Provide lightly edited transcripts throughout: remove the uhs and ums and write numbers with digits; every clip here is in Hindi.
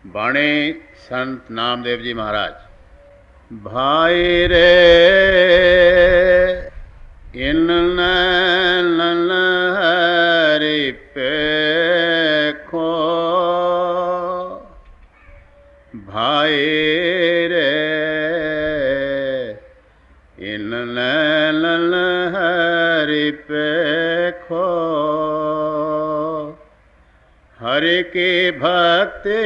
बाणे संत नामदेव जी महाराज। भाई रे इन नैन हरि पेखो, भाई रे इन नैन हरि पेखो, हरि की भक्ति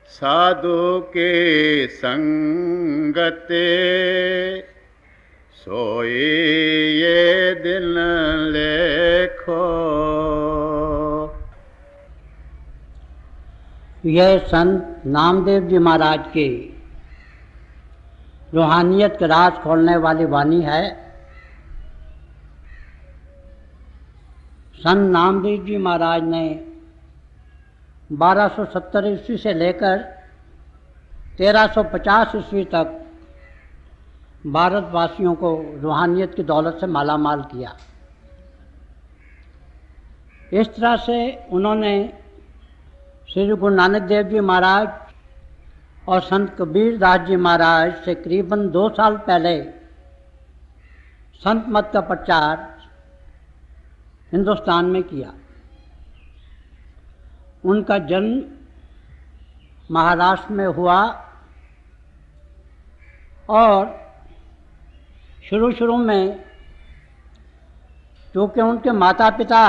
साधु के संगते, सोई ये दिन लेखो। यह संत नामदेव जी महाराज की रूहानियत का राज खोलने वाली वाणी है। संत नामदेव जी महाराज ने 1270 ईस्वी से लेकर 1350 ईस्वी तक भारतवासियों को रूहानियत की दौलत से मालामाल किया। इस तरह से उन्होंने श्री गुरु नानक देव जी महाराज और संत कबीर दास जी महाराज से करीबन 2 साल पहले संत मत का प्रचार हिंदुस्तान में किया। उनका जन्म महाराष्ट्र में हुआ और शुरू में क्योंकि उनके माता पिता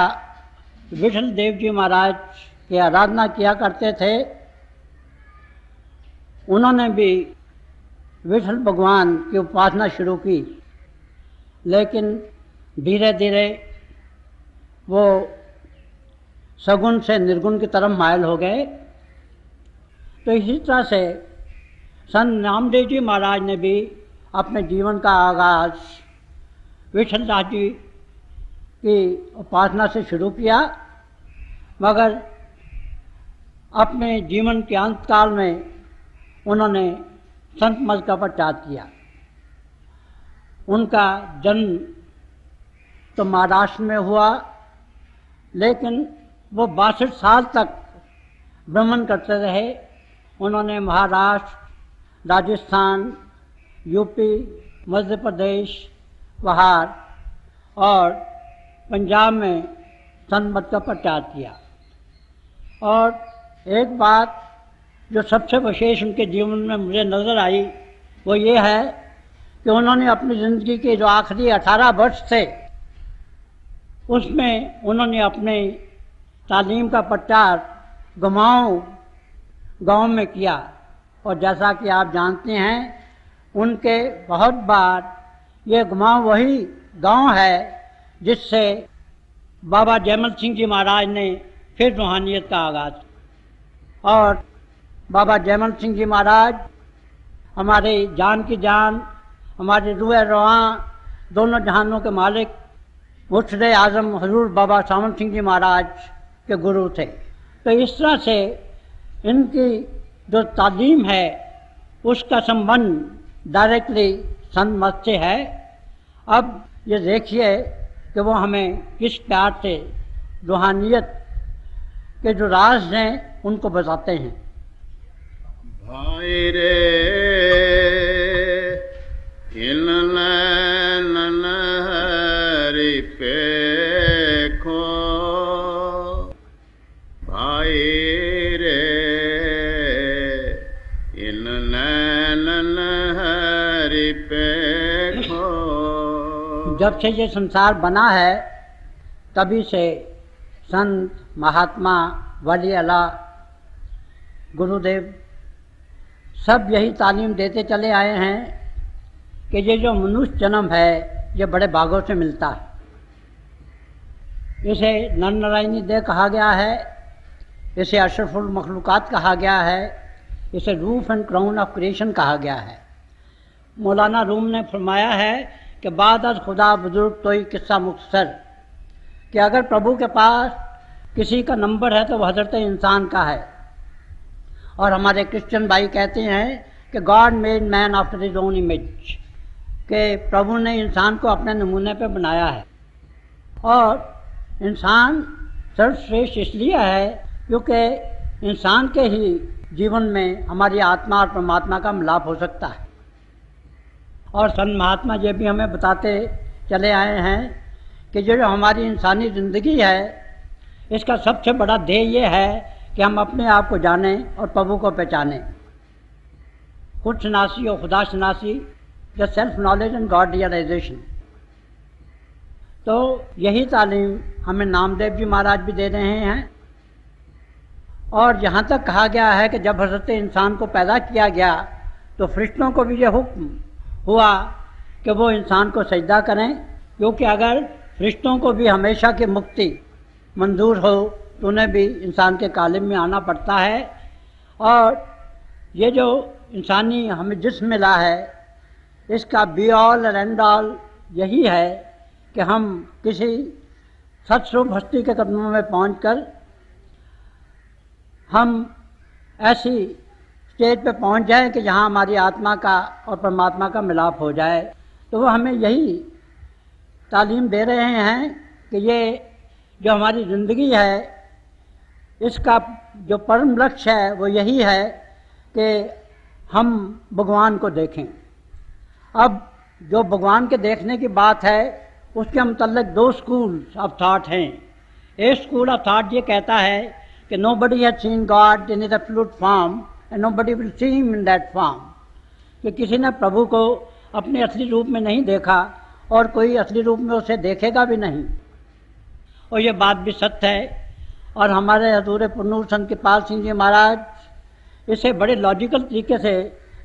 विठल देव जी महाराज की आराधना किया करते थे, उन्होंने भी विठल भगवान की उपासना शुरू की, लेकिन धीरे धीरे वो सगुण से निर्गुण की तरफ मायल हो गए। तो इसी तरह से संत नामदेव जी महाराज ने भी अपने जीवन का आगाज़ विठल दास जी की उपासना से शुरू किया, मगर अपने जीवन के अंत काल में उन्होंने संत मत का प्रचार किया। उनका जन्म तो महाराष्ट्र में हुआ, लेकिन वो 62 साल तक भ्रमण करते रहे। उन्होंने महाराष्ट्र, राजस्थान, यूपी, मध्य प्रदेश, बिहार और पंजाब में संत मत का प्रचार किया। और एक बात जो सबसे विशेष उनके जीवन में मुझे नज़र आई वो ये है कि उन्होंने अपनी ज़िंदगी के जो आखिरी 18 वर्ष थे उसमें उन्होंने अपने तालीम का प्रचार गाँव में किया। और जैसा कि आप जानते हैं, उनके बहुत बार ये वही गांव है जिससे बाबा जयमल सिंह जी महाराज ने फिर रूहानियत का आगाज़। और बाबा जयमल सिंह जी महाराज हमारे जान की जान, हमारे रूह रवां दोनों जहानों के मालिक मुर्शिद आज़म हजूर बाबा सावंत सिंह जी महाराज के गुरु थे। तो इस तरह से इनकी जो तालीम है उसका संबंध डायरेक्टली संत मत से है। अब ये देखिए कि वो हमें किस प्यार से रूहानियत के जो राज हैं उनको बताते हैं। भाई रे इन नैन हरि पेखो, भाई रे इन नैन हरि पेखो। जब से ये संसार बना है तभी से संत, महात्मा, वली अल्लाह, गुरुदेव सब यही तालीम देते चले आए हैं कि ये जो मनुष्य जन्म है ये बड़े भागों से मिलता है। इसे नर नारायणी देह कहा गया है, इसे अशरफुल मखलूकात कहा गया है, इसे roof and crown of creation कहा गया है। मौलाना रूम ने फरमाया है कि बाद अज खुदा बुजुर्ग तो ही किस्सा मुख्तसर, कि अगर प्रभु के पास किसी का नंबर है तो वह हज़रत इंसान का है। और हमारे क्रिश्चियन भाई कहते हैं कि God made man after his own image, कि प्रभु ने इंसान को अपने नमूने पे बनाया है। और इंसान सर्वश्रेष्ठ इसलिए है क्योंकि इंसान के ही जीवन में हमारी आत्मा और परमात्मा का मिलाप हो सकता है। और संत महात्मा ये भी हमें बताते चले आए हैं कि जो हमारी इंसानी ज़िंदगी है, इसका सबसे बड़ा ध्येय ये है कि हम अपने आप को जानें और प्रभु को पहचानें। खुद शनासी और खुदा शनासी, the self knowledge and God realisation. तो यही तालीम हमें नामदेव जी महाराज भी दे रहे हैं। और यहाँ तक कहा गया है कि जब हज़रत इंसान को पैदा किया गया तो फरिश्तों को भी ये हुक्म हुआ कि वो इंसान को सजदा करें, क्योंकि अगर फरिश्तों को भी हमेशा की मुक्ति मंजूर हो तो उन्हें भी इंसान के कालिम में आना पड़ता है। और ये जो इंसानी हमें जिस्म मिला है, इसका बी ऑल और एंड ऑल यही है कि हम किसी सत्स्वरूप हस्ती के कदमों में पहुंचकर हम ऐसी स्टेज पे पहुंच जाएं कि जहां हमारी आत्मा का और परमात्मा का मिलाप हो जाए। तो वो हमें यही तालीम दे रहे हैं कि ये जो हमारी ज़िंदगी है, इसका जो परम लक्ष्य है वो यही है कि हम भगवान को देखें। अब जो भगवान के देखने की बात है, उसके मुतल्लिक़ दो स्कूल्स ऑफ थाट हैं। एक स्कूल ऑफ थाट ये कहता है कि nobody has seen God in his absolute form and nobody will see him in that form, कि किसी ने प्रभु को अपने असली रूप में नहीं देखा और कोई असली रूप में उसे देखेगा भी नहीं। और ये बात भी सत्य है। और हमारे हजूर पुरनूर संत कृपाल सिंह जी महाराज इसे बड़े लॉजिकल तरीके से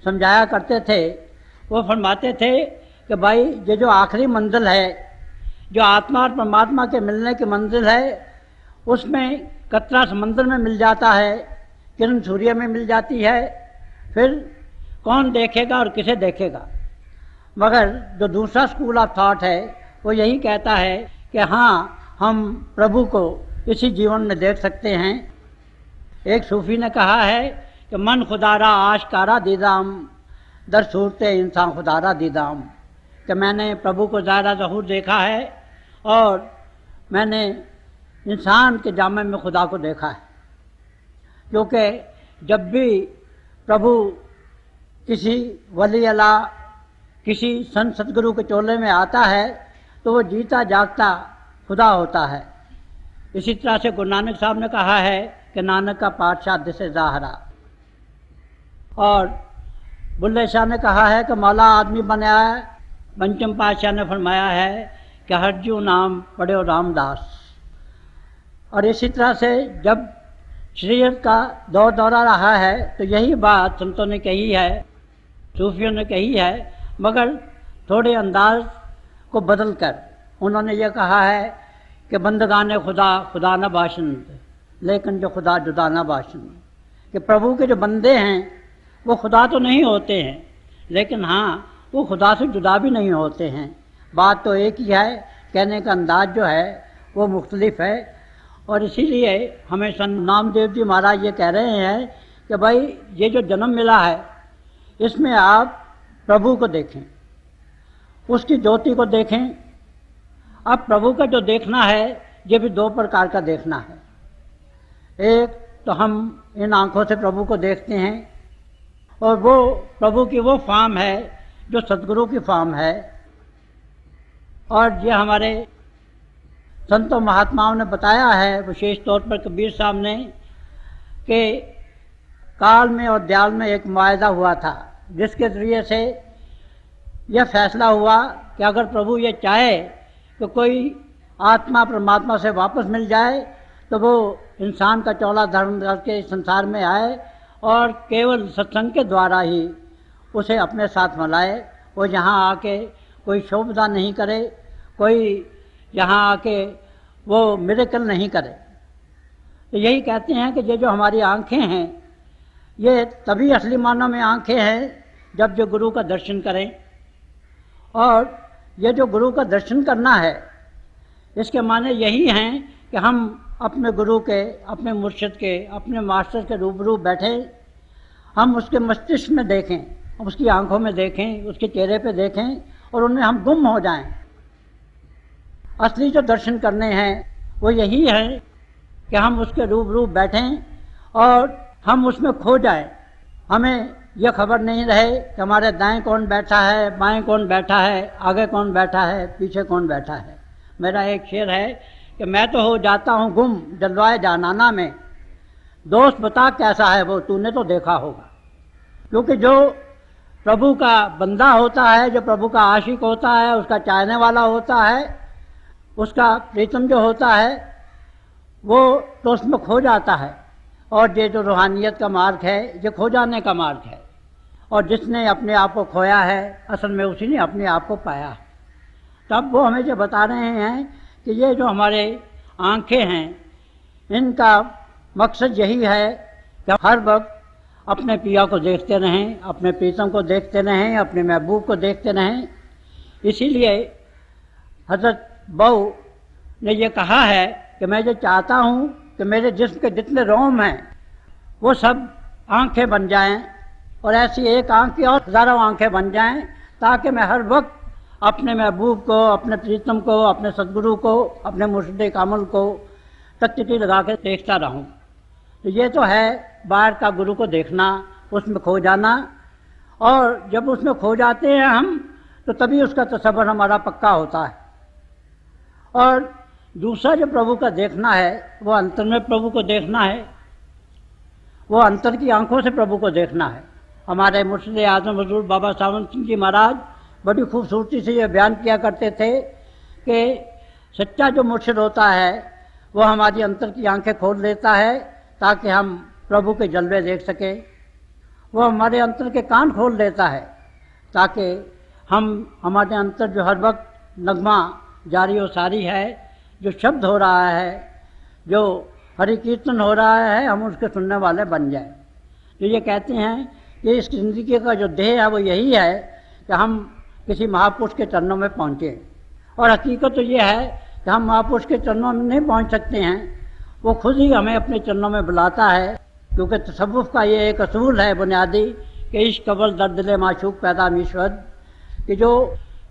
समझाया करते थे। वो फरमाते थे कि भाई ये जो आखिरी मंजिल है, जो आत्मा और परमात्मा के मिलने की मंजिल है, उसमें कतरा समंदर में मिल जाता है, किरण सूर्य में मिल जाती है, फिर कौन देखेगा और किसे देखेगा। मगर जो दूसरा स्कूल ऑफ थॉट है वो यही कहता है कि हाँ, हम प्रभु को इसी जीवन में देख सकते हैं। एक सूफी ने कहा है कि मन खुदारा आशकारा दीदाम दर सूरत इंसान खुदारा दीदाम, कि मैंने प्रभु को ज़ाहिर ज़हूर देखा है और मैंने इंसान के जामे में खुदा को देखा है। क्योंकि जब भी प्रभु किसी वली अल्लाह, किसी संत सतगुरु के चोले में आता है तो वो जीता जागता खुदा होता है। इसी तरह से गुरु नानक साहब ने कहा है कि नानक का पातशाह दिसे ज़ाहरा। और बुल्ले शाह ने कहा है कि मौला आदमी बनाया। पंचम पातशाह ने फरमाया है कि हरजू नाम पढ़ो रामदास। और इसी तरह से जब शरीयत का दौर दौरा रहा है तो यही बात संतों ने कही है, सूफियों ने कही है, मगर थोड़े अंदाज को बदल कर उन्होंने ये कहा है कि बंदगाने खुदा खुदा न बाशिंद, लेकिन जो खुदा जुदा न बाशिंद, कि प्रभु के जो बंदे हैं वो खुदा तो नहीं होते हैं, लेकिन हाँ, वो खुदा से जुदा भी नहीं होते हैं। बात तो एक ही है, कहने का अंदाज जो है वो मुख्तलिफ है। और इसीलिए हमें संत नामदेव जी महाराज ये कह रहे हैं कि भाई ये जो जन्म मिला है, इसमें आप प्रभु को देखें, उसकी ज्योति को देखें। अब प्रभु का जो देखना है ये भी दो प्रकार का देखना है। एक तो हम इन आँखों से प्रभु को देखते हैं और वो प्रभु की वो फॉर्म है जो सतगुरु की फॉर्म है। और ये हमारे संतों महात्माओं ने बताया है, विशेष तौर पर कबीर साहब ने, कि काल में और दयाल में एक मुआहदा हुआ था, जिसके ज़रिए से यह फैसला हुआ कि अगर प्रभु ये चाहे कि कोई आत्मा परमात्मा से वापस मिल जाए तो वो इंसान का चौला धर्म करके संसार में आए और केवल सत्संग के द्वारा ही उसे अपने साथ मिलाए। वो यहाँ आके कोई शोभा नहीं करे, कोई यहाँ आके वो मिरेकल नहीं करे। तो यही कहते हैं कि ये जो हमारी आँखें हैं, ये तभी असली मानों में आँखें हैं जब जो गुरु का दर्शन करें। और ये जो गुरु का दर्शन करना है, इसके माने यही हैं कि हम अपने गुरु के, अपने मुर्शिद के, अपने मास्टर के रूबरू बैठे, हम उसके मस्तिष्क में देखें, उसकी आंखों में देखें, उसके चेहरे पे देखें और उनमें हम गुम हो जाएं। असली जो दर्शन करने हैं वो यही है कि हम उसके रूबरू बैठें और हम उसमें खो जाए, हमें यह खबर नहीं रहे कि हमारे दाएं कौन बैठा है, बाएं कौन बैठा है, आगे कौन बैठा है, पीछे कौन बैठा है। मेरा एक शेर है कि मैं तो हो जाता हूँ गुम जलवाए जानाना में, दोस्त बता कैसा है वो तूने तो देखा होगा। क्योंकि जो प्रभु का बंदा होता है, जो प्रभु का आशिक होता है, उसका चाहने वाला होता है, उसका प्रीतम जो होता है, वो तो उसमें खो जाता है। और ये जो रूहानियत का मार्ग है, ये खो जाने का मार्ग है। और जिसने अपने आप को खोया है, असल में उसी ने अपने आप को पाया है। तब वो हमें जो बता रहे हैं कि ये जो हमारे आँखें हैं, इनका मकसद यही है कि हर वक्त अपने पिया को देखते रहें, अपने प्रीतम को देखते रहें, अपने महबूब को देखते रहें। इसीलिए हज़रत बहू ने ये कहा है कि मैं जो चाहता हूँ कि मेरे जिस्म के जितने रोम हैं वो सब आँखें बन जाएं, और ऐसी एक आँख की और हज़ारों आँखें बन जाएं, ताकि मैं हर वक्त अपने महबूब को, अपने प्रीतम को, अपने सद्गुरु को, अपने मुर्शिद कामिल को टकटकी लगा के देखता रहूं। तो ये तो है बाहर का गुरु को देखना, उसमें खो जाना। और जब उसमें खो जाते हैं हम, तो तभी उसका तसव्वुर हमारा पक्का होता है। और दूसरा जो प्रभु का देखना है, वो अंतर में प्रभु को देखना है, वो अंतर की आंखों से प्रभु को देखना है। हमारे मुर्शिद आज़म हुज़ूर बाबा सावन सिंह जी महाराज बड़ी खूबसूरती से ये बयान किया करते थे कि सच्चा जो मुर्शिद होता है वो हमारी अंतर की आंखें खोल देता है ताकि हम प्रभु के जलवे देख सकें। वो हमारे अंतर के कान खोल देता है ताकि हम हमारे अंतर जो हर वक्त नगमा जारी और सारी है, जो शब्द हो रहा है, जो हरि कीर्तन हो रहा है, हम उसके सुनने वाले बन जाए। तो ये कहते हैं कि इस ज़िंदगी का जो ध्येय है वो यही है कि हम किसी महापुरुष के चरणों में पहुँचे। और हकीकत तो ये है कि हम महापुरुष के चरणों में नहीं पहुँच सकते हैं, वो खुद ही हमें अपने चरणों में बुलाता है। क्योंकि तसव्वुफ़ का ये एक असूल है बुनियादी कि इश्क अव्वल दर दिल माशूक पैदा मीश्वर, कि जो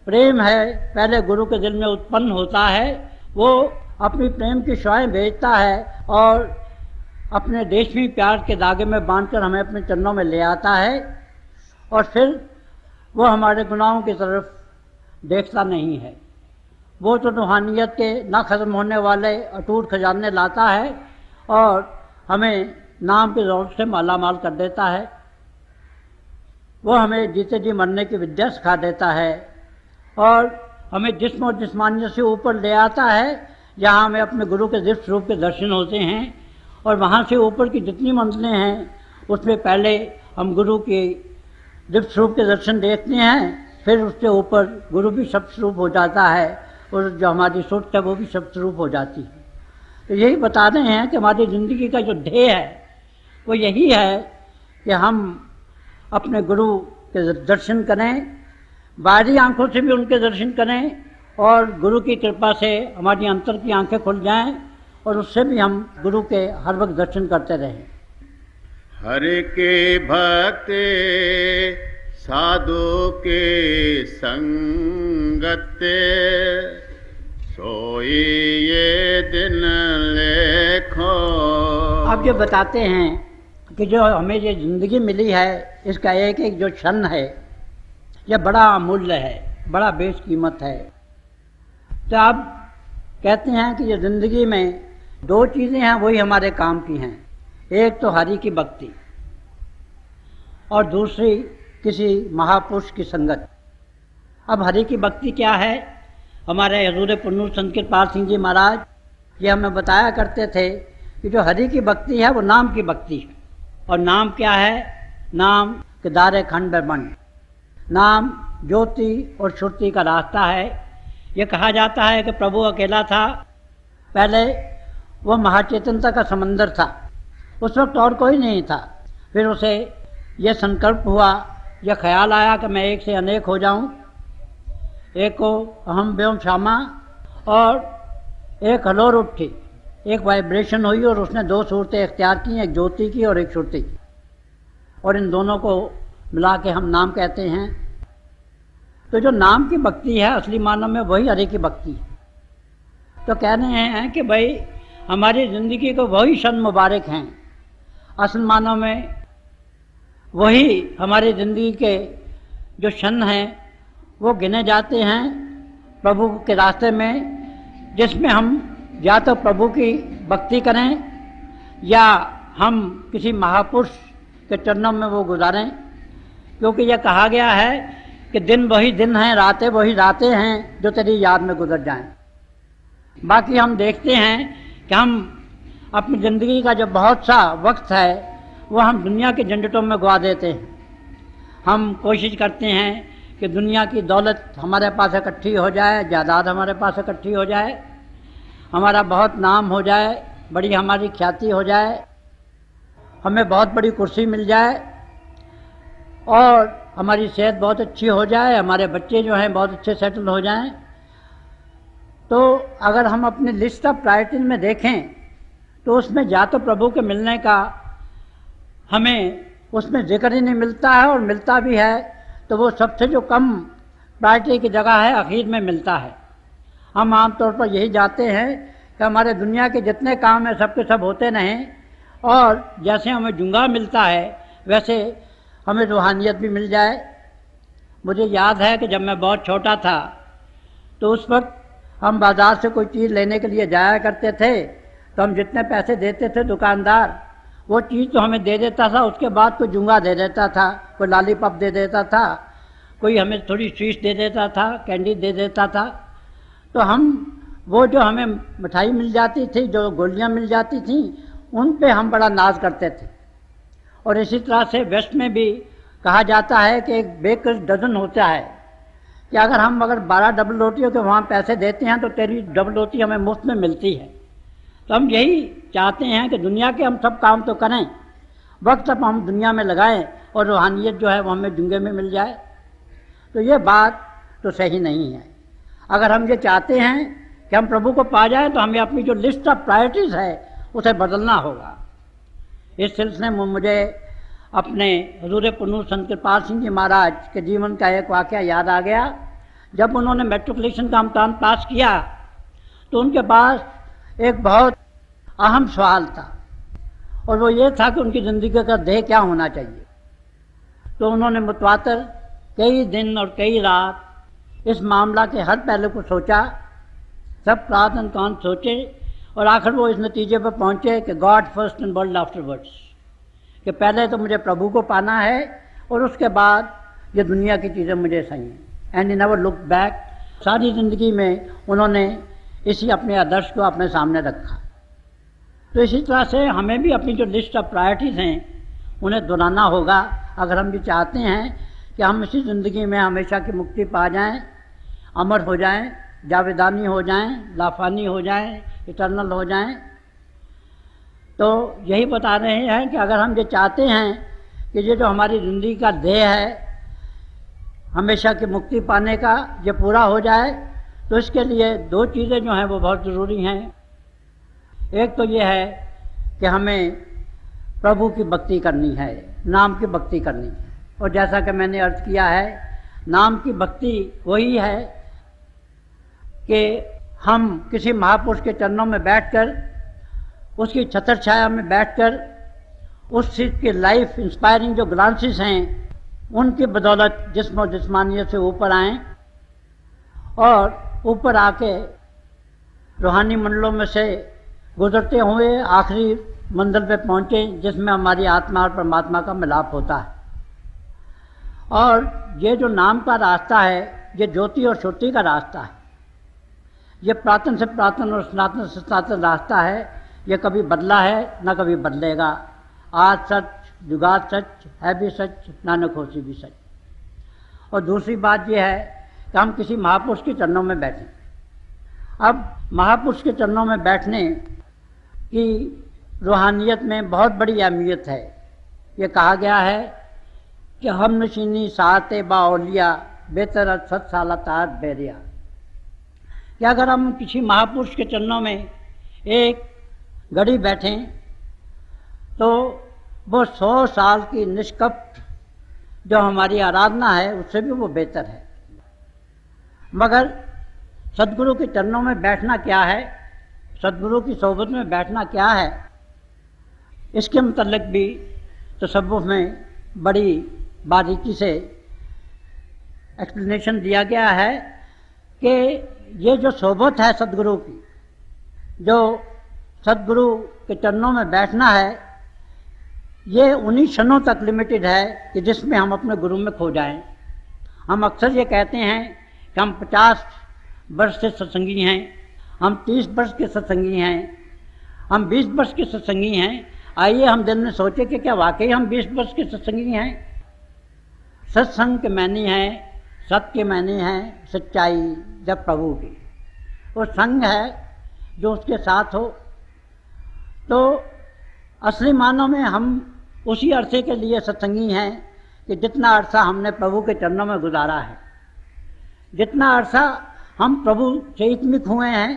प्रेम है पहले गुरु के दिल में उत्पन्न होता है, वो अपनी प्रेम की शुआएं भेजता है और अपने रेशमी प्यार के धागे में बांधकर हमें अपने चरणों में ले आता है। और फिर वो हमारे गुनाहों की तरफ देखता नहीं है, वो तो रूहानियत के ना ख़त्म होने वाले अटूट खजाने लाता है और हमें नाम के दौलत से माला माल कर देता है। वो हमें जीते जी मरने की विद्या सिखा देता है और हमें जिस्म और जिस्मानियत से ऊपर ले आता है, जहाँ हमें अपने गुरु के दिव्य स्वरूप के दर्शन होते हैं। और वहाँ से ऊपर की जितनी मंजिलें हैं उसमें पहले हम गुरु के दिव्य स्वरूप के दर्शन देखते हैं, फिर उससे ऊपर गुरु भी शब्द स्वरूप हो जाता है और जो हमारी सोच है वो भी शब्द स्वरूप हो जाती है। तो यही बता रहे हैं कि हमारी ज़िंदगी का जो ध्येय है वो यही है कि हम अपने गुरु के दर्शन करें, बाहरी आंखों से भी उनके दर्शन करें और गुरु की कृपा से हमारी अंतर की आंखें खुल जाएं और उससे भी हम गुरु के हर वक्त दर्शन करते रहें। हरि के भक्त साधु के संगत, सोई ये दिन लेखो। अब जो बताते हैं कि जो हमें ये ज़िंदगी मिली है, इसका एक एक जो क्षण है यह बड़ा अमूल्य है, बड़ा बेशकीमत है। तो अब कहते हैं कि ये ज़िंदगी में दो चीज़ें हैं वही हमारे काम की हैं, एक तो हरि की भक्ति और दूसरी किसी महापुरुष की संगत। अब हरि की भक्ति क्या है? हमारे हजूर पुन्नूर संत कृपाल सिंह जी महाराज ये हमें बताया करते थे कि जो हरि की भक्ति है वो नाम की भक्ति है। और नाम क्या है? नाम के दारे खंड ब्रह्मंड, नाम ज्योति और श्रुति का रास्ता है। ये कहा जाता है कि प्रभु अकेला था, पहले वह महाचेतनता का समंदर था, उस वक्त और कोई नहीं था। फिर उसे यह संकल्प हुआ, यह ख्याल आया कि मैं एक से अनेक हो जाऊं, एक को अहम व्योम श्यामा, और एक हलोर उठी, एक वाइब्रेशन हुई और उसने दो सूरतें इख्तियार की, एक ज्योति की और एक श्रुति की, और इन दोनों को मिला के हम नाम कहते हैं। तो जो नाम की भक्ति है असली मानव में वही हरि की भक्ति है। तो कह रहे हैं कि भाई हमारी ज़िंदगी को वही क्षण मुबारक हैं। असल मानों में वही हमारी ज़िंदगी के जो क्षण हैं वो गिने जाते हैं प्रभु के रास्ते में, जिसमें हम या तो प्रभु की भक्ति करें या हम किसी महापुरुष के चरणों में वो गुजारें। क्योंकि यह कहा गया है कि दिन वही दिन हैं, रातें वही रातें हैं जो तेरी याद में गुजर जाएं। बाकी हम देखते हैं कि हम अपनी ज़िंदगी का जो बहुत सा वक्त है वो हम दुनिया के झंझटों में गवा देते हैं। हम कोशिश करते हैं कि दुनिया की दौलत हमारे पास इकट्ठी हो जाए, जायदाद हमारे पास इकट्ठी हो जाए, हमारा बहुत नाम हो जाए, बड़ी हमारी ख्याति हो जाए, हमें बहुत बड़ी कुर्सी मिल जाए और हमारी सेहत बहुत अच्छी हो जाए, हमारे बच्चे जो हैं बहुत अच्छे सेटल हो जाएं। तो अगर हम अपनी लिस्ट ऑफ प्रायोरिटीज में देखें तो उसमें या तो प्रभु के मिलने का हमें उसमें जिक्र ही नहीं मिलता है, और मिलता भी है तो वो सबसे जो कम प्रायोरिटी की जगह है आखिर में मिलता है। हम आमतौर पर यही चाहते हैं कि हमारे दुनिया के जितने काम हैं सब के सब होते रहें, और जैसे हमें जुंगा मिलता है वैसे हमें रूहानियत भी मिल जाए। मुझे याद है कि जब मैं बहुत छोटा था तो उस वक्त हम बाज़ार से कोई चीज़ लेने के लिए जाया करते थे, तो हम जितने पैसे देते थे दुकानदार वो चीज़ तो हमें दे देता था, उसके बाद कोई जुंगा दे देता था, कोई लॉलीपॉप दे देता था, कोई हमें थोड़ी स्वीट दे देता था, कैंडी दे देता था। तो हम वो जो हमें मिठाई मिल जाती थी, जो गोलियां मिल जाती थी, उन पे हम बड़ा नाज करते थे। और इसी तरह से वेस्ट में भी कहा जाता है कि एक बेकर डजन होता है कि अगर 12 डबल रोटियों के वहाँ पैसे देते हैं तो तेरी डबल रोटी हमें मुफ्त में मिलती है। तो हम यही चाहते हैं कि दुनिया के हम सब काम तो करें, वक्त सब हम दुनिया में लगाएं और रूहानियत जो है वो हमें जुंगे में मिल जाए। तो ये बात तो सही नहीं है। अगर हम ये चाहते हैं कि हम प्रभु को पा जाएं तो हमें अपनी जो लिस्ट ऑफ प्रायोरिटीज़ है उसे बदलना होगा। इस सिलसिले में मुझे अपने हजूर पुनूर संत कृपाल सिंह जी महाराज के जीवन का एक वाक़या याद आ गया। जब उन्होंने मैट्रिकुलेशन का इम्तहान पास किया तो उनके पास एक बहुत अहम सवाल था, और वो ये था कि उनकी ज़िंदगी का ध्येय क्या होना चाहिए। तो उन्होंने मुतवातर कई दिन और कई रात इस मामला के हर पहलू को सोचा, सब प्रार्थना कान सोचे, और आखिर वो इस नतीजे पर पहुँचे कि God first and world afterwards, कि पहले तो मुझे प्रभु को पाना है और उसके बाद ये दुनिया की चीज़ें मुझे चाहिए। And he never look back. सारी ज़िंदगी में उन्होंने इसी अपने आदर्श को अपने सामने रखा। तो इसी तरह से हमें भी अपनी जो लिस्ट ऑफ प्रायोरिटीज़ हैं उन्हें दोहराना होगा, अगर हम ये चाहते हैं कि हम इसी ज़िंदगी में हमेशा की मुक्ति पा जाएं, अमर हो जाएं, जावेदानी हो जाएं, लाफानी हो जाएं, इटर्नल हो जाएं। तो यही बता रहे हैं कि अगर हम ये चाहते हैं कि ये जो हमारी ज़िंदगी का ध्येय है हमेशा की मुक्ति पाने का, ये पूरा हो जाए, तो इसके लिए दो चीज़ें जो हैं वो बहुत ज़रूरी हैं। एक तो ये है कि हमें प्रभु की भक्ति करनी है, नाम की भक्ति करनी है। और जैसा कि मैंने अर्ज़ किया है, नाम की भक्ति वही है कि हम किसी महापुरुष के चरणों में बैठकर, उसकी छत्र छाया में बैठकर, उस चीज़ की लाइफ इंस्पायरिंग जो ग्लांसेस हैं उनकी बदौलत जिस्म और जिस्मानियत से ऊपर आएँ, और ऊपर आके रूहानी मंडलों में से गुजरते हुए आखिरी मंजिल पे पहुँचे जिसमें हमारी आत्मा और परमात्मा का मिलाप होता है। और ये जो नाम का रास्ता है ये ज्योति और श्रुति का रास्ता है, ये पुरातन से पुरातन और सनातन से सनातन रास्ता है। ये कभी बदला है ना कभी बदलेगा। आज सच, जुगात सच, है भी सच, नानक होसी भी सच। और दूसरी बात यह है कि हम किसी महापुरुष के चरणों में बैठें। अब महापुरुष के चरणों में बैठने की रूहानियत में बहुत बड़ी अहमियत है। ये कहा गया है कि हम नशीनी साते बाओलिया बेहतर सत साला तार बैरिया, कि अगर हम किसी महापुरुष के चरणों में एक घड़ी बैठें तो वो 100 साल की निष्कपट जो हमारी आराधना है उससे भी वो बेहतर है। मगर सद्गुरु के चरणों में बैठना क्या है, सद्गुरु की सोबत में बैठना क्या है, इसके मतलब भी तसव्वुफ़ में बड़ी बारीकी से एक्सप्लेनेशन दिया गया है कि ये जो सोबत है सदगुरु की, जो सदगुरु के चरणों में बैठना है, ये उन्हीं क्षणों तक लिमिटेड है कि जिसमें हम अपने गुरु में खो जाएं। हम अक्सर ये कहते हैं कि हम 50 वर्ष से सत्संगी हैं, हम 30 वर्ष के सत्संगी हैं, हम 20 वर्ष के सत्संगी हैं। आइए हम दिल में सोचें कि क्या वाकई हम 20 वर्ष के सत्संगी हैं। सत्संग के मायने हैं, सत्य के मायने हैं सच्चाई, जब प्रभु की वो संग है जो उसके साथ हो। तो असली मानों में हम उसी अरसे के लिए सत्संगी हैं कि जितना अरसा हमने प्रभु के चरणों में गुजारा है, जितना अरसा हम प्रभु से इत्मिक हुए हैं,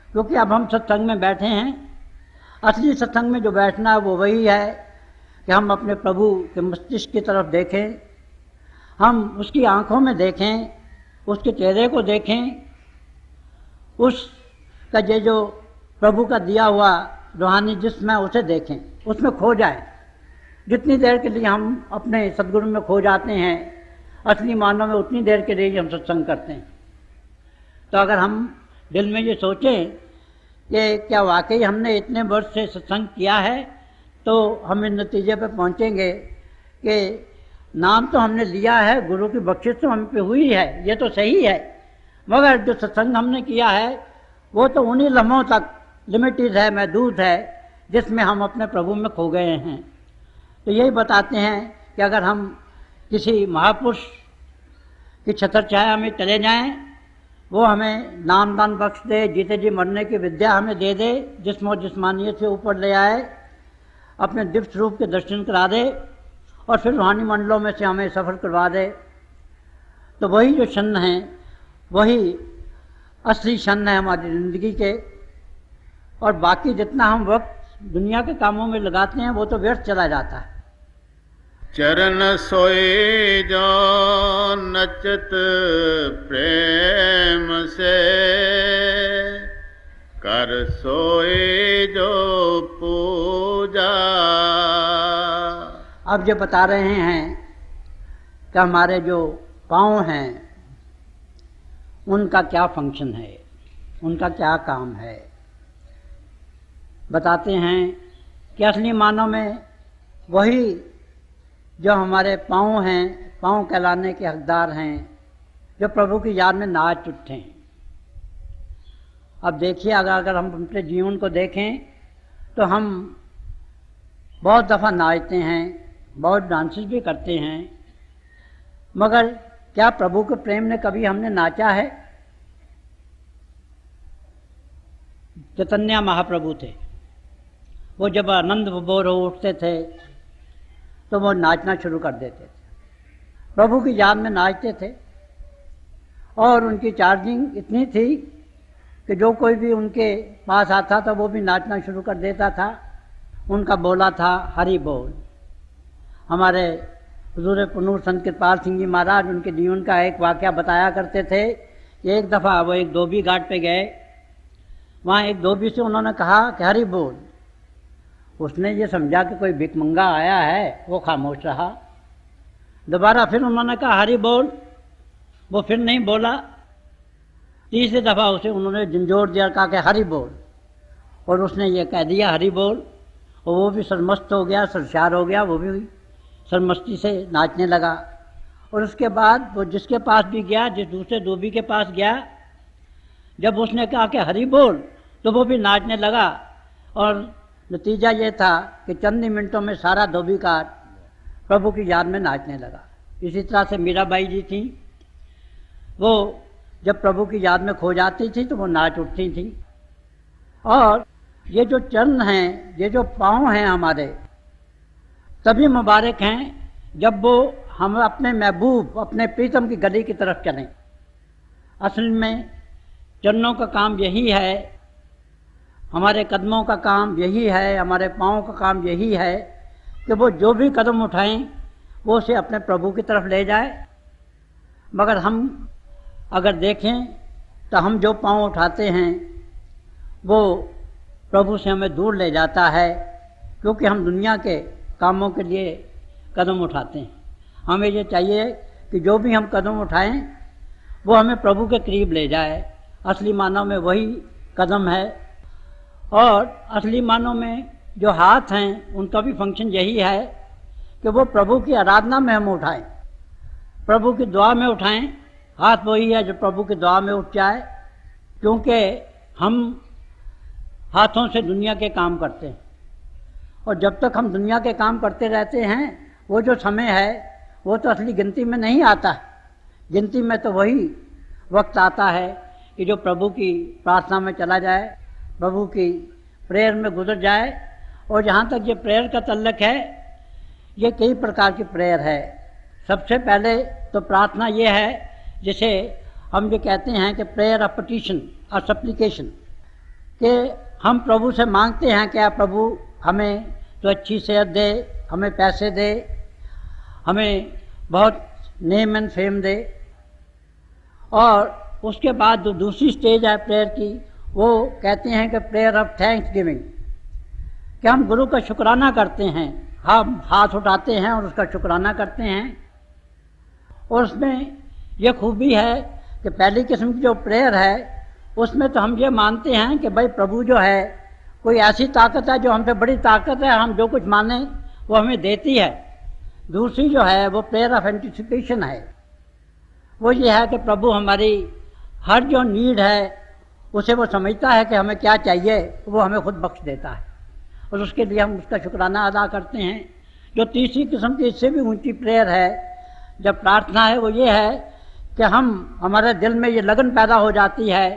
क्योंकि अब हम सत्संग में बैठे हैं। असली सत्संग में जो बैठना है वो वही है कि हम अपने प्रभु के मस्तिष्क की तरफ देखें, हम उसकी आंखों में देखें, उसके चेहरे को देखें, उसका ये जो प्रभु का दिया हुआ रूहानी जिस्म है उसे देखें, उसमें खो जाएं। जितनी देर के लिए हम अपने सदगुरु में खो जाते हैं, असली मानव में उतनी देर के लिए हम सत्संग करते हैं। तो अगर हम दिल में ये सोचें कि क्या वाकई हमने इतने वर्ष से सत्संग किया है, तो हम इस नतीजे पर पहुंचेंगे कि नाम तो हमने लिया है, गुरु की बख्शिश तो हम पे हुई है, ये तो सही है, मगर जो सत्संग हमने किया है वो तो उन्हीं लम्हों तक लिमिटेड है, महदूद है, जिसमें हम अपने प्रभु में खो गए हैं। तो यही बताते हैं कि अगर हम किसी महापुरुष की छत्र छाया में चले जाएं, वो हमें नाम दान बख्श दे, जीते जी मरने की विद्या हमें दे दे, जिस्म और जिस्मानियत से ऊपर ले आए, अपने दिव्य स्वरूप के दर्शन करा दे और फिर रूहानी मंडलों में से हमें सफ़र करवा दे, तो वही जो क्षण हैं वही असली क्षण है हमारी ज़िंदगी के। और बाकी जितना हम वक्त दुनिया के कामों में लगाते हैं वो तो व्यर्थ चला जाता है। चरण सोए जो नचत प्रेम से, कर सोए जो पूजा। अब जो बता रहे हैं कि हमारे जो पाँव हैं उनका क्या फंक्शन है, उनका क्या काम है। बताते हैं कि असली मानव में वही जो हमारे पाँव हैं, पाँव कहलाने के हकदार हैं, जो प्रभु की याद में नाच उठे। अब देखिए, अगर हम अपने जीवन को देखें तो हम बहुत दफ़ा नाचते हैं, बहुत डांसेस भी करते हैं, मगर क्या प्रभु के प्रेम ने कभी हमने नाचा है? चैतन्य महाप्रभु थे, वो जब आनंद विभोर हो उठते थे तो वो नाचना शुरू कर देते थे, प्रभु की याद में नाचते थे। और उनकी चार्जिंग इतनी थी कि जो कोई भी उनके पास आता था वो भी नाचना शुरू कर देता था। उनका बोला था हरि बोल। हमारे हुजूर पुनूर संत कृपाल सिंह जी महाराज उनके जीवन का एक वाक़या बताया करते थे। एक दफ़ा वो एक धोबी घाट पे गए, वहाँ एक धोबी से उन्होंने कहा कि हरि बोल। उसने ये समझा कि कोई भिखमंगा आया है, वो खामोश रहा। दोबारा फिर उन्होंने कहा हरि बोल, वो फिर नहीं बोला। तीसरी दफ़ा उसे उन्होंने झंझोर दिया, कहा कि हरि बोल, और उसने ये कह दिया हरि बोल, और वो भी सरमस्त हो गया, सरशार हो गया, वो भी सरमस्ती से नाचने लगा। और उसके बाद वो जिसके पास भी गया, जिस दूसरे धोबी के पास गया, जब उसने कहा कि हरि बोल, तो वो भी नाचने लगा। और नतीजा ये था कि चंद ही मिनटों में सारा धोबी का प्रभु की याद में नाचने लगा। इसी तरह से मीराबाई जी थी, वो जब प्रभु की याद में खो जाती थी तो वो नाच उठती थी। और ये जो चरण हैं, ये जो पाँव हैं हमारे, तभी मुबारक हैं जब वो हम अपने महबूब, अपने प्रीतम की गली की तरफ चलें। असल में चरणों का काम यही है, हमारे कदमों का काम यही है, हमारे पाँव का काम यही है कि वो जो भी कदम उठाएं वो उसे अपने प्रभु की तरफ ले जाए। मगर हम अगर देखें तो हम जो पाँव उठाते हैं वो प्रभु से हमें दूर ले जाता है, क्योंकि हम दुनिया के कामों के लिए कदम उठाते हैं। हमें ये चाहिए कि जो भी हम कदम उठाएं वो हमें प्रभु के करीब ले जाए। असली मानव में वही कदम है, और असली मानव में जो हाथ हैं उनका भी फंक्शन यही है कि वो प्रभु की आराधना में हम उठाएं, प्रभु की दुआ में उठाएं। हाथ वही है जो प्रभु की दुआ में उठ जाए, क्योंकि हम हाथों से दुनिया के काम करते हैं, और जब तक हम दुनिया के काम करते रहते हैं वो जो समय है वो तो असली गिनती में नहीं आता। गिनती में तो वही वक्त आता है कि जो प्रभु की प्रार्थना में चला जाए, प्रभु की प्रेयर में गुजर जाए। और जहाँ तक ये प्रेयर का तल्लक है, ये कई प्रकार की प्रेयर है। सबसे पहले तो प्रार्थना ये है जिसे हम ये कहते हैं कि प्रेयर ऑफ पिटीशन और सप्लिकेशन, कि हम प्रभु से मांगते हैं कि आप प्रभु हमें तो अच्छी सेहत दे, हमें पैसे दे, हमें बहुत नेम एंड फेम दे। और उसके बाद जो दूसरी स्टेज है प्रेयर की, वो कहते हैं कि प्रेयर ऑफ थैंक्स गिविंग, कि हम गुरु का शुक्राना करते हैं, हम हाथ उठाते हैं और उसका शुक्राना करते हैं। और उसमें यह खूबी है कि पहली किस्म की जो प्रेयर है उसमें तो हम ये मानते हैं कि भाई प्रभु जो है कोई ऐसी ताकत है जो हमसे बड़ी ताकत है, हम जो कुछ माने वो हमें देती है। दूसरी जो है वो प्रेयर ऑफ एंटिसिपेशन है, वो ये है कि प्रभु हमारी हर जो नीड है उसे वो समझता है कि हमें क्या चाहिए, वो हमें खुद बख्श देता है, और उसके लिए हम उसका शुक्राना अदा करते हैं। जो तीसरी किस्म की इससे भी ऊंची प्रेयर है, जब प्रार्थना है, वो ये है कि हमारे दिल में ये लगन पैदा हो जाती है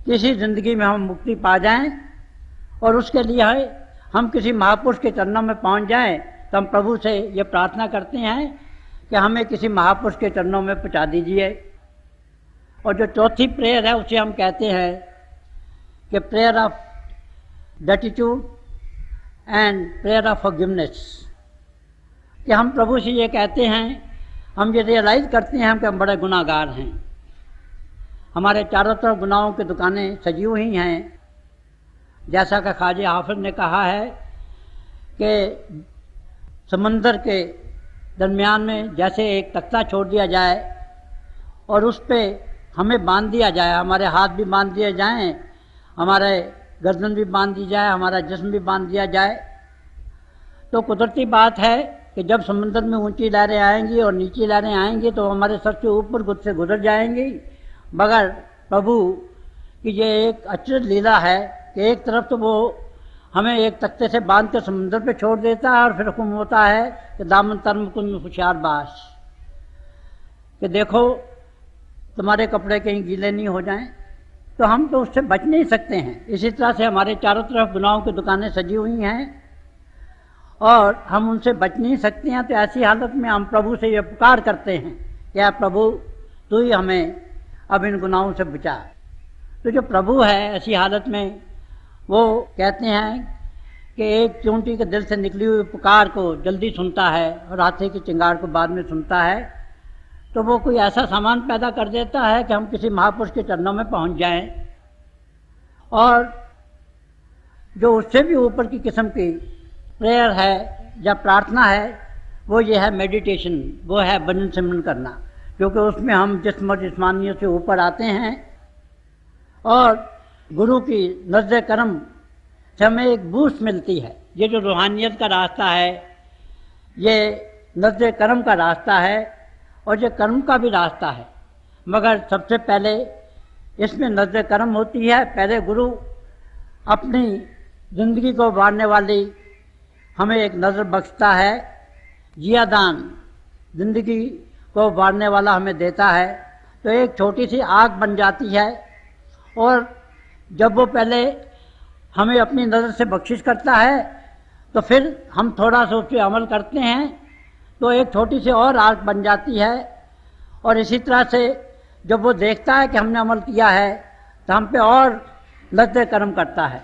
कि इसी ज़िंदगी में हम मुक्ति पा जाएं, और उसके लिए हम किसी महापुरुष के चरणों में पहुंच जाएं। तो हम प्रभु से ये प्रार्थना करते हैं कि हमें किसी महापुरुष के चरणों में पहुंचा दीजिए। और जो चौथी प्रेयर है उसे हम कहते हैं कि prayer of gratitude and prayer of forgiveness, कि हम प्रभु से ये कहते हैं, हम ये रियलाइज़ करते हैं कि हम बड़े गुनाहगार हैं, हमारे चारों तरफ गुनाहों की दुकानें सजी हुई हैं। जैसा कि ख्वाजा हाफिज ने कहा है कि समंदर के दरमियान में जैसे एक तख्ता छोड़ दिया जाए और उस पर हमें बांध दिया जाए, हमारे हाथ भी बांध दिए जाएं, हमारे गर्दन भी बांध दी जाए, हमारा जिस्म भी बांध दिया जाए, तो कुदरती बात है कि जब समंदर में ऊंची लहरें आएंगी और नीची लहरें आएंगी तो हमारे सर के ऊपर से गुजर जाएंगी। मगर प्रभु की ये एक अचरज लीला है कि एक तरफ तो वो हमें एक तख्ते से बांध कर समंदर पे छोड़ देता है, और फिर हुक्म होता है कि दामन तरम कुन होशियार बाश, कि देखो तुम्हारे कपड़े कहीं गीले नहीं हो जाएं। तो हम तो उससे बच नहीं सकते हैं। इसी तरह से हमारे चारों तरफ गुनाहों की दुकानें सजी हुई हैं और हम उनसे बच नहीं सकते हैं। तो ऐसी हालत में हम प्रभु से ये पुकार करते हैं कि या प्रभु तू ही हमें अब इन गुनाहों से बचा। तो जो प्रभु है ऐसी हालत में वो कहते हैं कि एक चूंटी के दिल से निकली हुई पुकार को जल्दी सुनता है और हाथी की चिंगार को बाद में सुनता है। तो वो कोई ऐसा सामान पैदा कर देता है कि हम किसी महापुरुष के चरणों में पहुंच जाएं। और जो उससे भी ऊपर की किस्म की प्रेयर है या प्रार्थना है वो ये है मेडिटेशन, वो है भजन सिमरन करना, क्योंकि उसमें हम जिस्म और जिस्मानियत से ऊपर आते हैं और गुरु की नज़्र करम से हमें एक बूस्ट मिलती है। ये जो रूहानियत का रास्ता है ये नज़्र करम का रास्ता है और ये कर्म का भी रास्ता है, मगर सबसे पहले इसमें नज़्र करम होती है। पहले गुरु अपनी ज़िंदगी को बांटने वाली हमें एक नज़र बख्शता है, जियादान ज़िंदगी को बांटने वाला हमें देता है। तो एक छोटी सी आग बन जाती है और जब वो पहले हमें अपनी नज़र से बख्शिश करता है तो फिर हम थोड़ा सा उस पर अमल करते हैं तो एक छोटी सी और आग बन जाती है। और इसी तरह से जब वो देखता है कि हमने अमल किया है तो हम पे और नज़्र करम करता है।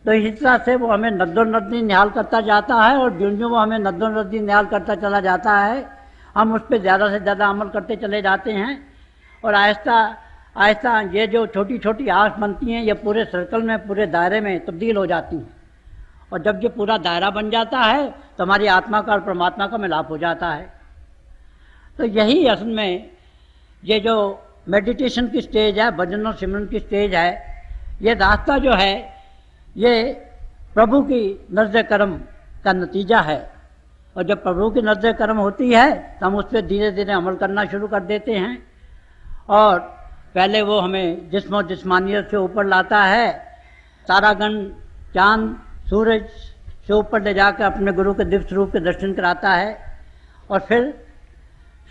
तो इसी तरह से वो हमें नद्दो नद्दी निहाल करता जाता है और जो वो हमें नद्दो नद्दी निहाल करता चला जाता है हम उस पर ज़्यादा से ज़्यादा अमल करते चले जाते हैं। और आहिस्ता आहिस्ता ये जो छोटी छोटी आग बनती हैं ये पूरे सर्कल में, पूरे दायरे में तब्दील हो जाती हैं और जब ये पूरा दायरा बन जाता है तो हमारी आत्मा का और परमात्मा का मिलाप हो जाता है। तो यही असल में ये जो मेडिटेशन की स्टेज है, भजन और सिमरन की स्टेज है, ये रास्ता जो है ये प्रभु की नज़्ज़े करम का नतीजा है। और जब प्रभु की नज़्ज़े करम होती है तो हम उस पर धीरे धीरे अमल करना शुरू कर देते हैं। और पहले वो हमें जिस्म और जिस्मानियत से ऊपर लाता है, तारागण, चाँद, सूरज से ऊपर ले जाकर अपने गुरु के दिव्य स्वरूप के दर्शन कराता है, और फिर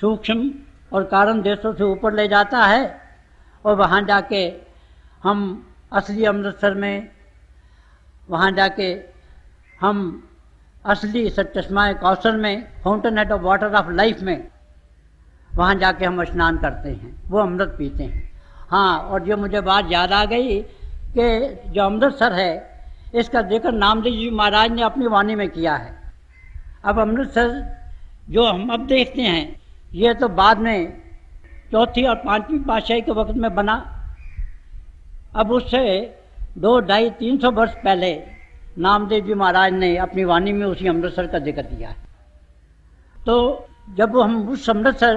सूक्ष्म और कारण देशों से ऊपर ले जाता है, और वहाँ जाके हम असली अमृतसर में, वहाँ जाके हम असली सचश्मा कौसर में, fountain head of water of life में, वहाँ जाके हम स्नान करते हैं, वो अमृत पीते हैं। हाँ, और जो मुझे बात याद आ गई कि जो अमृतसर है इसका जिक्र नामदेव जी महाराज ने अपनी वाणी में किया है। अब अमृतसर जो हम अब देखते हैं ये तो बाद में चौथी और पांचवी पातशाही के वक्त में बना। अब उससे 200-250-300 वर्ष पहले नामदेव जी महाराज ने अपनी वाणी में उसी अमृतसर का जिक्र किया है। तो जब हम उस अमृतसर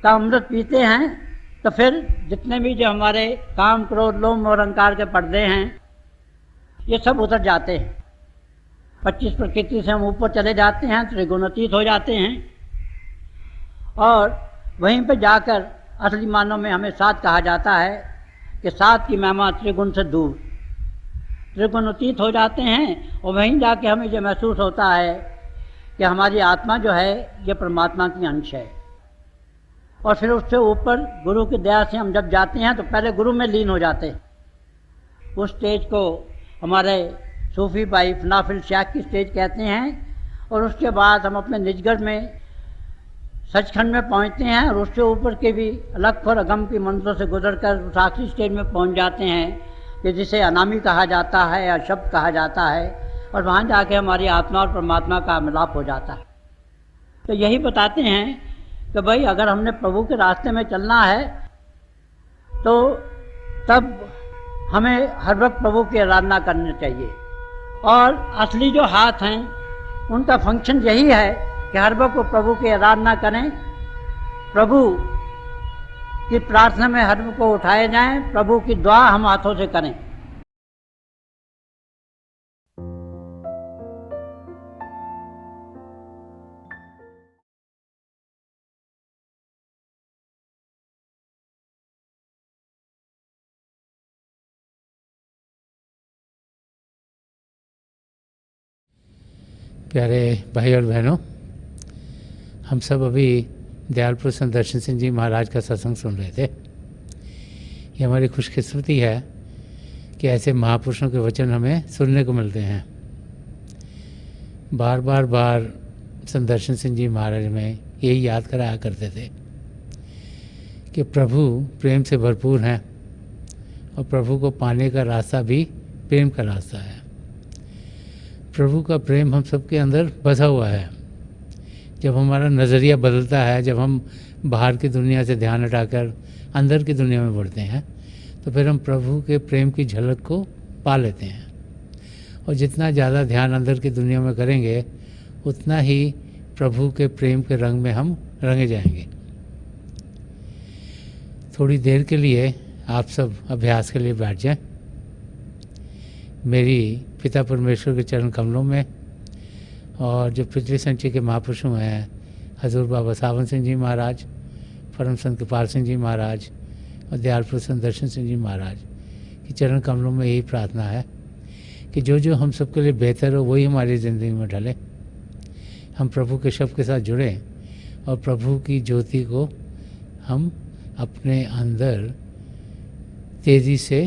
का अमृत पीते हैं तो फिर जितने भी जो हमारे काम, क्रोध, लोभ और अहंकार के पर्दे हैं ये सब उतर जाते हैं। 25 प्रकृति से हम ऊपर चले जाते हैं, त्रिगुणातीत हो जाते हैं, और वहीं पे जाकर असली मानव में हमें साथ कहा जाता है कि साथ की महिमा त्रिगुण से दूर, त्रिगुणातीत हो जाते हैं। और वहीं जाके हमें ये महसूस होता है कि हमारी आत्मा जो है ये परमात्मा की अंश है। और फिर उससे ऊपर गुरु की दया से हम जब जाते हैं तो पहले गुरु में लीन हो जाते हैं। उस स्टेज को हमारे सूफी भाई फनाफिल शाख की स्टेज कहते हैं। और उसके बाद हम अपने निजगढ़ में सचखंड में पहुंचते हैं, और उससे ऊपर के भी अलग और अगम की मंजिलों से गुजरकर उस आखिरी स्टेज में पहुंच जाते हैं कि जिसे अनामी कहा जाता है या शब्द कहा जाता है। और वहाँ जाके हमारी आत्मा और परमात्मा का मिलाप हो जाता है। तो यही बताते हैं कि भाई अगर हमने प्रभु के रास्ते में चलना है तो तब हमें हर वक्त प्रभु की आराधना करनी चाहिए। और असली जो हाथ हैं उनका फंक्शन यही है कि हर वक्त वो प्रभु की आराधना करें, प्रभु की प्रार्थना में हर वक्त को उठाए जाएं, प्रभु की दुआ हम हाथों से करें। प्यारे भाई और बहनों, हम सब अभी दयाल पुरुष दर्शन सिंह जी महाराज का सत्संग सुन रहे थे। ये हमारी खुशकिस्मती है कि ऐसे महापुरुषों के वचन हमें सुनने को मिलते हैं। बार बार संदर्शन सिंह जी महाराज में यही याद कराया करते थे कि प्रभु प्रेम से भरपूर हैं और प्रभु को पाने का रास्ता भी प्रेम का रास्ता है। प्रभु का प्रेम हम सबके अंदर बसा हुआ है। जब हमारा नज़रिया बदलता है, जब हम बाहर की दुनिया से ध्यान हटाकर अंदर की दुनिया में बढ़ते हैं, तो फिर हम प्रभु के प्रेम की झलक को पा लेते हैं। और जितना ज़्यादा ध्यान अंदर की दुनिया में करेंगे उतना ही प्रभु के प्रेम के रंग में हम रंगे जाएंगे। थोड़ी देर के लिए आप सब अभ्यास के लिए बैठ जाएं। मेरी पिता परमेश्वर के चरण कमलों में और जो पिछले संचय के महापुरुषों हैं, हजूर बाबा सावन सिंह जी महाराज, परम संत कृपाल सिंह जी महाराज और दयाल पुरुष दर्शन सिंह जी महाराज के चरण कमलों में यही प्रार्थना है कि जो जो हम सबके लिए बेहतर हो वही हमारी ज़िंदगी में ढले। हम प्रभु के शब्द के साथ जुड़ें और प्रभु की ज्योति को हम अपने अंदर तेज़ी से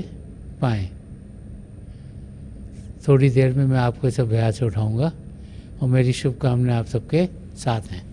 पाएं। थोड़ी देर में मैं आपको इस अभ्यास से उठाऊँगा और मेरी शुभकामनाएं आप सबके साथ हैं।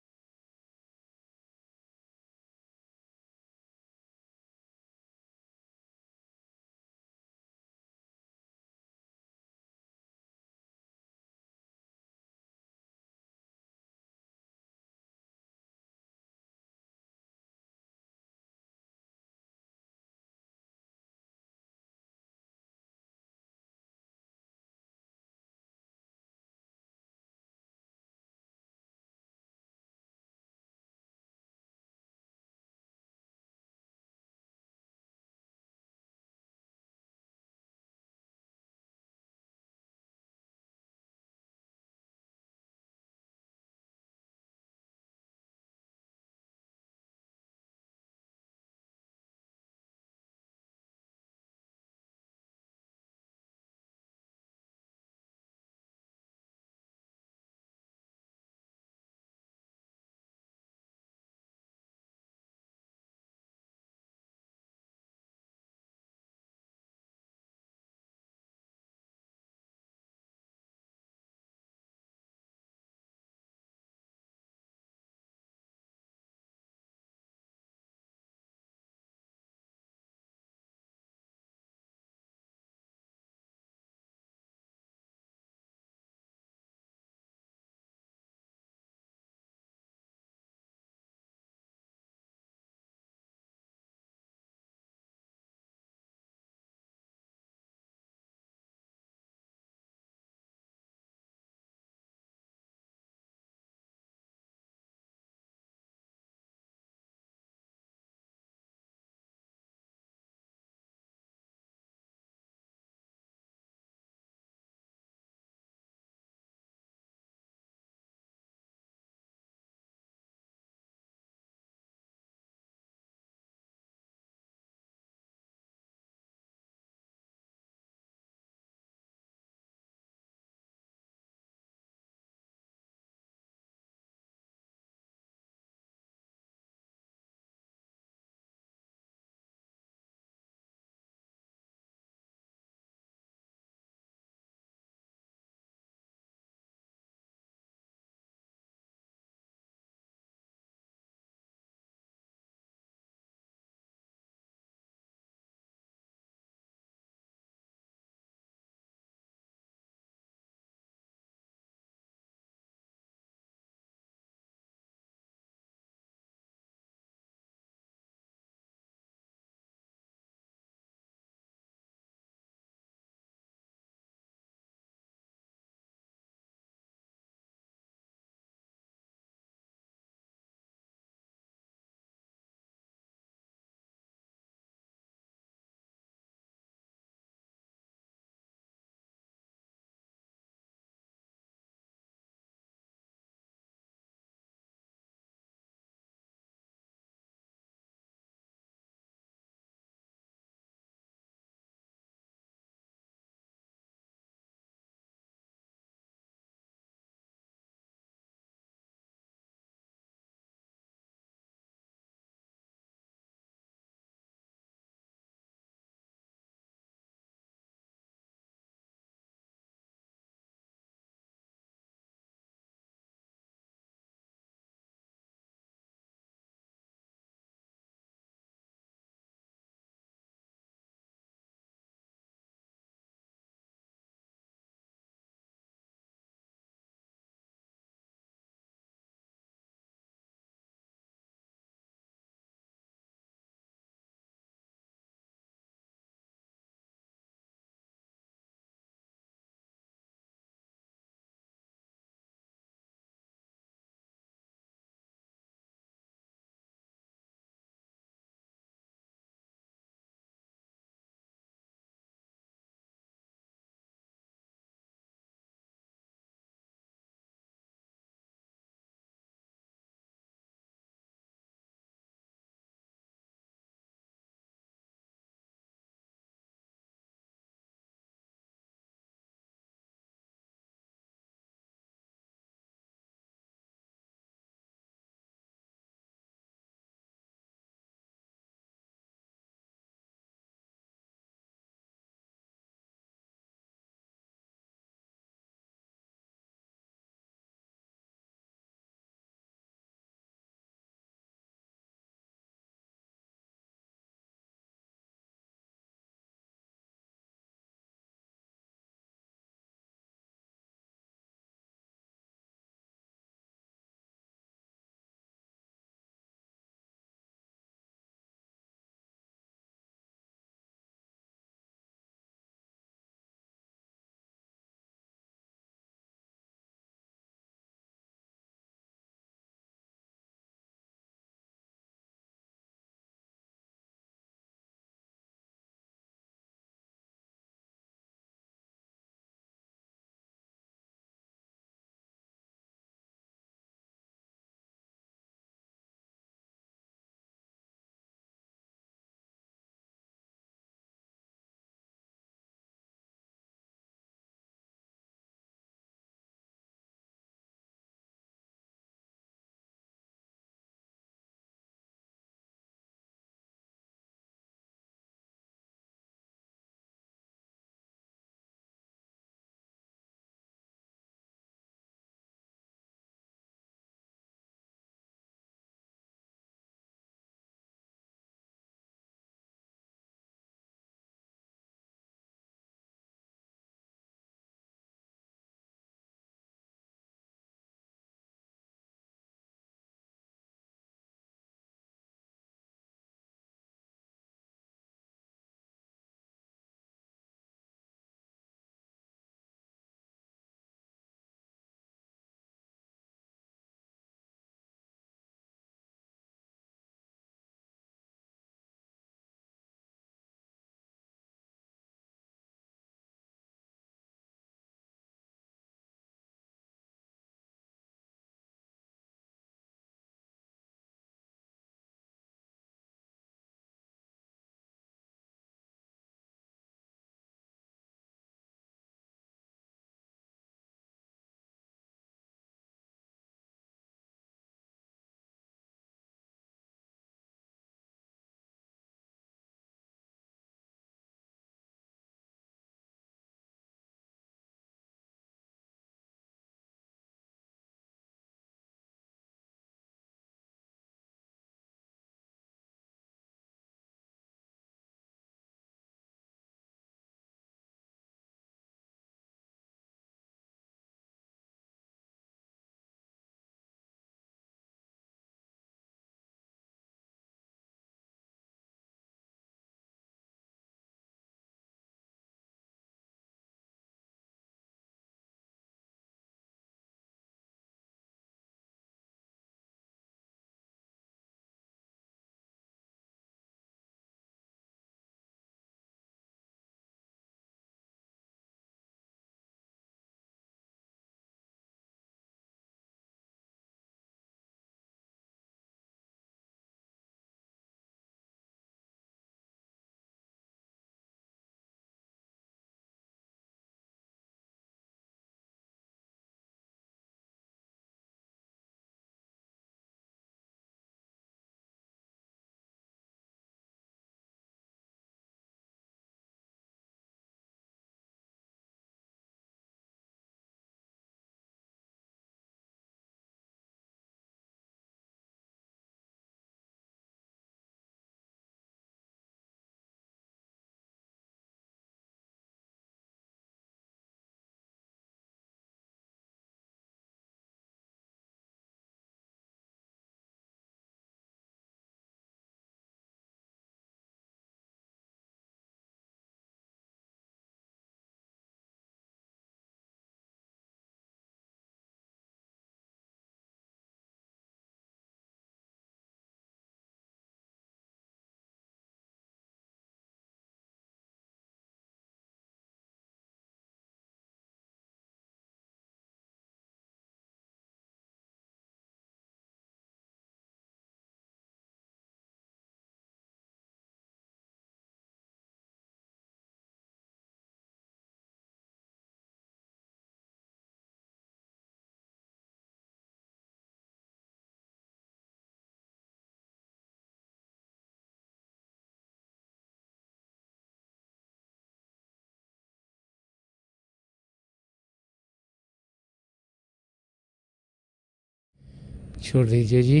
छोड़ दीजिए जी,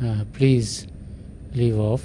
प्लीज़ लीव ऑफ।